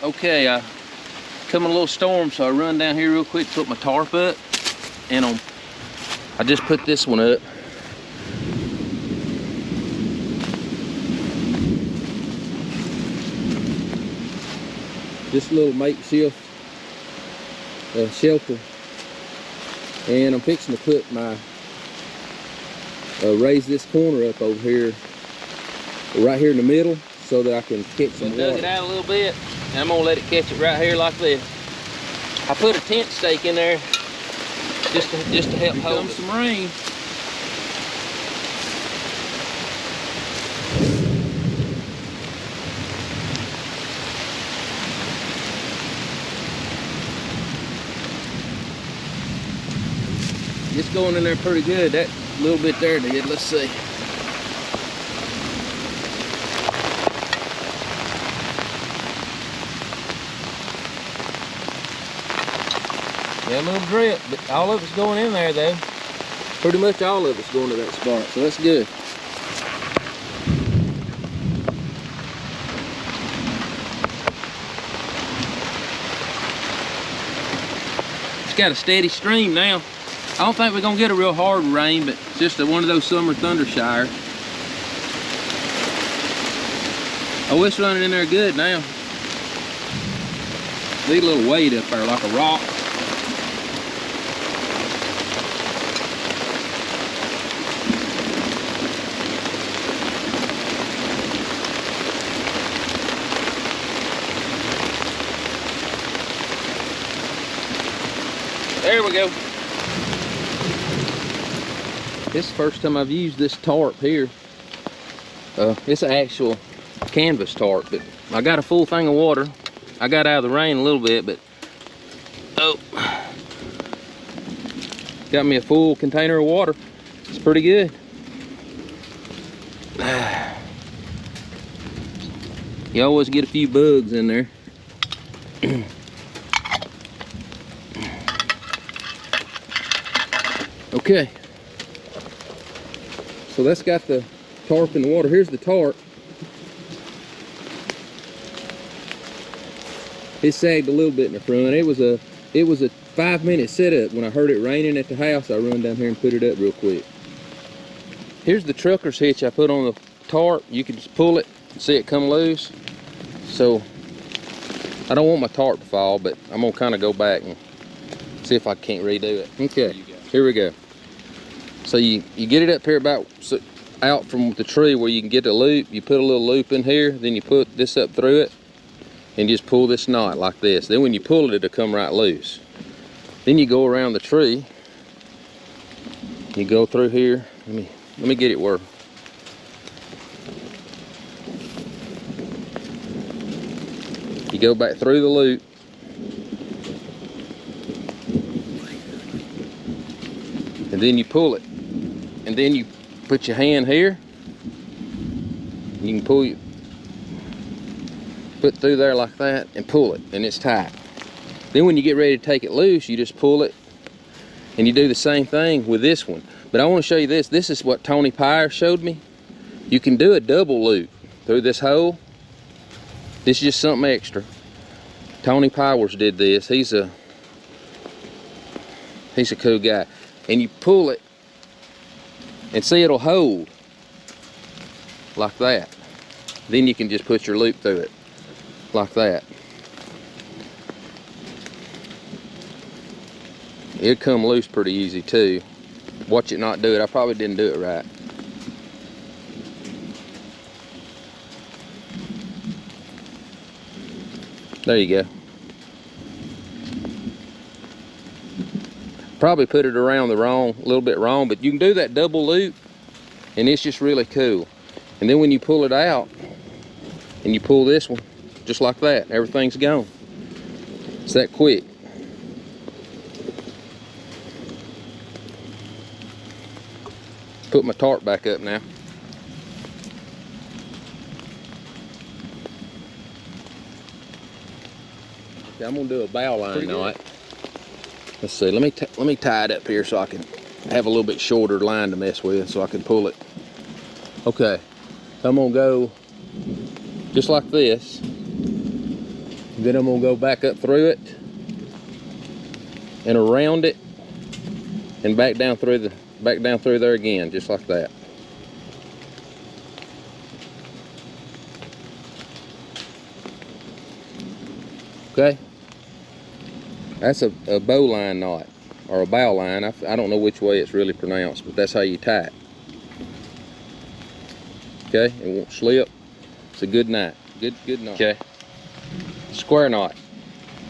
Okay, I come a little storm, so I run down here real quick to put my tarp up, and I just put this one up. This little makeshift shelter, and I'm fixing to put my raise this corner up over here, right here in the middle, so that I can catch some water. Dug it out a little bit, and I'm gonna let it catch it right here like this. I put a tent stake in there just to help hold some rain. It's going in there pretty good. That little bit there did. Let's see. Yeah, a little drip, but all of it's going in there though. Pretty much all of it's going to that spot, so that's good. It's got a steady stream now. I don't think we're gonna get a real hard rain, but it's just one of those summer thunder showers. Oh, it's running in there good now. Need a little weight up there, like a rock. There we go. This is the first time I've used this tarp here. It's an actual canvas tarp, but I got a full thing of water. I got out of the rain a little bit, but got me a full container of water. It's pretty good. You always get a few bugs in there. Okay. So that's got the tarp in the water. Here's the tarp. It sagged a little bit in the front. It was a 5-minute setup. When I heard it raining at the house, I run down here and put it up real quick. Here's the trucker's hitch I put on the tarp. You can just pull it and see it come loose. So I don't want my tarp to fall, but I'm gonna kind of go back and see if I can't redo it. Okay, here we go. So you get it up here about out from the tree where you can get the loop. You put a little loop in here, then you put this up through it and just pull this knot like this. Then when you pull it, it'll come right loose. Then you go around the tree. You go through here. Let me get it where. You go back through the loop. And then you pull it. And then you put your hand here. You can pull it, put through there like that and pull it, and it's tight. Then when you get ready to take it loose, you just pull it, and you do the same thing with this one. But I want to show you this. This is what Tony Pyre showed me. You can do a double loop through this hole. This is just something extra. Tony Powers did this. He's a cool guy. And you pull it, and see, it'll hold like that. Then you can just put your loop through it like that. It'll come loose pretty easy too. Watch it not do it. I probably didn't do it right. There you go. Probably put it around a little bit wrong, but you can do that double loop, and it's just really cool. And then when you pull it out, and you pull this one, just like that, everything's gone. It's that quick. Put my tarp back up now. Okay, I'm gonna do a bow line knot. Let's see, let me tie it up here so I can have a little bit shorter line to mess with so I can pull it. Okay, so I'm gonna go just like this. Then I'm gonna go back up through it and around it and back down through there again, just like that. Okay, that's a bowline knot, or a bow line. I don't know which way it's really pronounced, but that's how you tie it. Okay, it won't slip. It's a good knot. Good knot. Okay, square knot.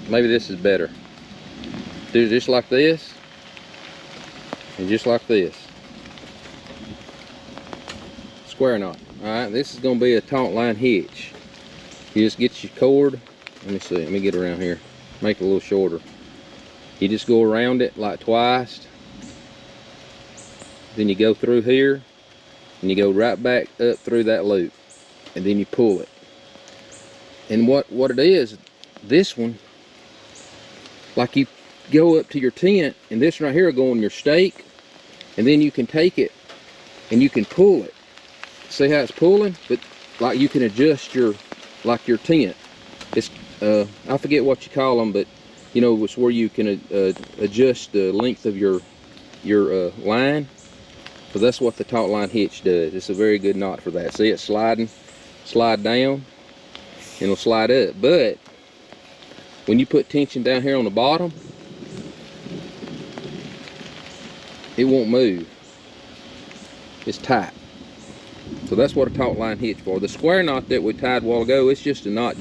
Maybe this is better. Do just like this, and just like this. Square knot. All right, this is going to be a taut line hitch. You just get your cord. Let me see. Let me get around here. Make it a little shorter. You just go around it like twice. Then you go through here, and you go right back up through that loop, and then you pull it. And what it is, this one, like you go up to your tent, and this right here will go on your stake, and then you can take it and you can pull it. See how it's pulling? But like you can adjust your tent. It's I forget what you call them, but you know, it's where you can adjust the length of your line. So that's what the taut line hitch does. It's a very good knot for that. See it slide down, and it'll slide up. But when you put tension down here on the bottom, it won't move. It's tight. So that's what a taut line hitch for. The square knot that we tied a while ago, it's just a knot,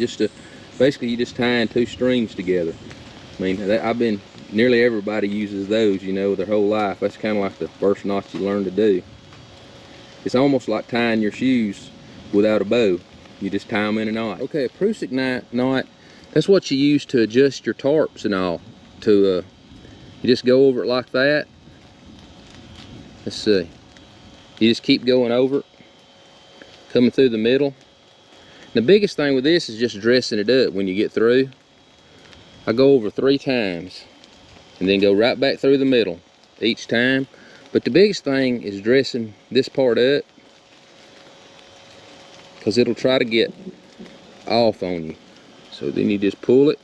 basically you just tying two strings together. I mean, nearly everybody uses those, you know, their whole life. That's kind of like the first knot you learn to do. It's almost like tying your shoes without a bow. You just tie them in a knot. Okay, a prusik knot, that's what you use to adjust your tarps and all. You just go over it like that. Let's see. You just keep going over it, coming through the middle. The biggest thing with this is just dressing it up when you get through. I go over 3 times and then go right back through the middle each time. But the biggest thing is dressing this part up, because it'll try to get off on you. So then you just pull it.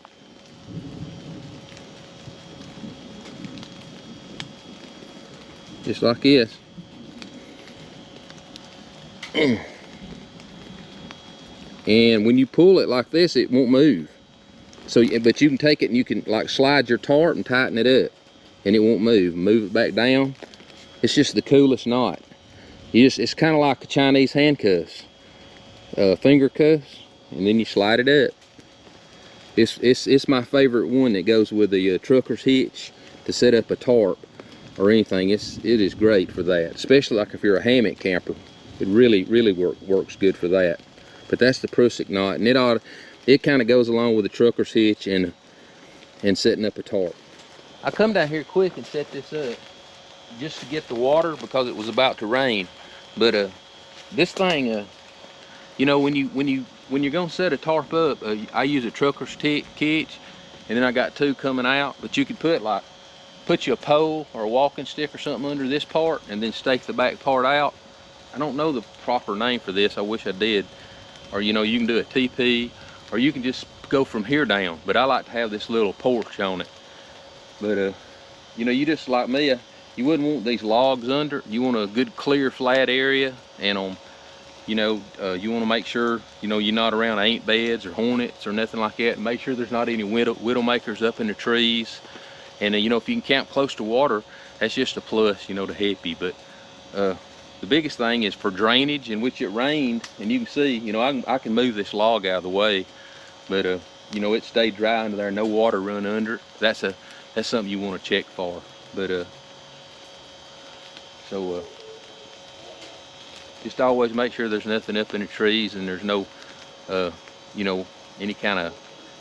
Just like this. And when you pull it like this, it won't move. So, but you can take it and you can like slide your tarp and tighten it up, and it won't move. Move it back down. It's just the coolest knot. It's kind of like a Chinese handcuffs, finger cuffs, and then you slide it up. It's my favorite one that goes with the trucker's hitch to set up a tarp or anything. It is great for that, especially like if you're a hammock camper. It really works good for that. But that's the prusik knot, and it kind of goes along with the trucker's hitch and setting up a tarp. I come down here quick and set this up just to get the water because it was about to rain. But this thing, you know, when you're gonna set a tarp up, I use a trucker's hitch, and then I got 2 coming out. But you could put you a pole or a walking stick or something under this part, and then stake the back part out. I don't know the proper name for this. I wish I did. Or you know, you can do a TP, or you can just go from here down. But I like to have this little porch on it. But you know, you just like me, you wouldn't want these logs under. You want a good clear flat area, and you know, you want to make sure, you know, you're not around ant beds or hornets or nothing like that. And make sure there's not any widowmakers up in the trees. And you know, if you can camp close to water, that's just a plus, you know, to help you. But the biggest thing is for drainage, in which it rained, and you can see, you know, I can move this log out of the way, but you know, it stayed dry under there, no water run under it. That's something you want to check for. But just always make sure there's nothing up in the trees and there's no you know, any kind of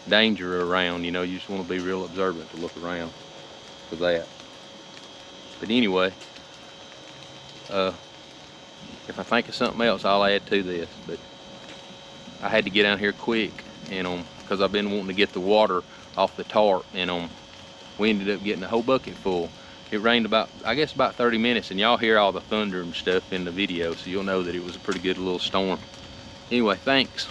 danger around. You know, you just want to be real observant to look around for that. But anyway, if I think of something else, I'll add to this. But I had to get down here quick, and because I've been wanting to get the water off the tarp, and we ended up getting a whole bucket full. It rained about 30 minutes, and y'all hear all the thunder and stuff in the video, so you'll know that it was a pretty good little storm. Anyway, thanks.